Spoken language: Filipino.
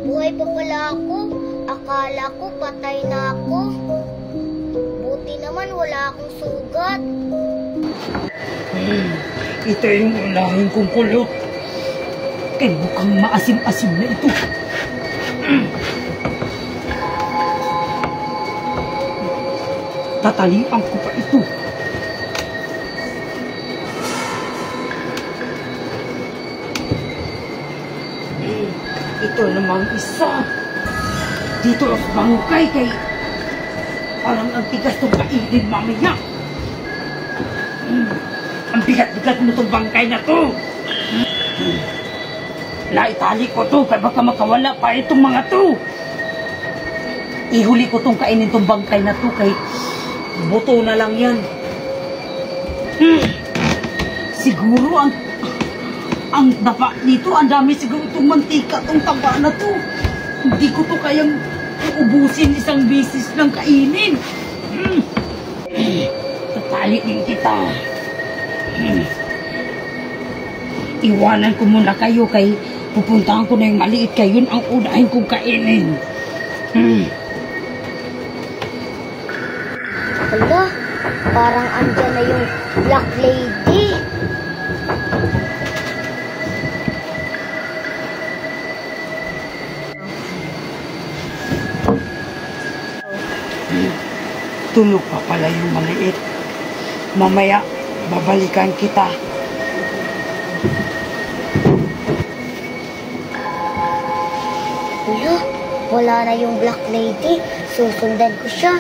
buhay pa pala ako. Akala ko patay na ako. Buti naman wala akong sugat. Ito yung unahin kong kulot. Kaya mukhang maasim-asim na ito. Tatalian ko pa ito. Ito namang isa. Dito ang bangkay kay parang ang tigas itong kainin mamaya. Ang bigat-bigat mo itong bangkay na to. Naitali ko to kaya baka makawala pa itong mga to. Ihuli ko itong kainin itong bangkay na to kay buto na lang yan. Siguro ang dapa nito, ang dami siguro itong mantika, itong taba na to. Hindi ko to kayang uubusin isang bisis ng kainin. Tatali din kita. Iwanan ko muna kayo kay pupuntahan ko na yung maliit kayo. Yun ang unahin kong kainin. Hala, parang andyan na yung Black Lady. Tulog pa pala yung maliit. Mamaya, babalikan kita. Hala, wala na yung Black Lady. Susundan ko siya.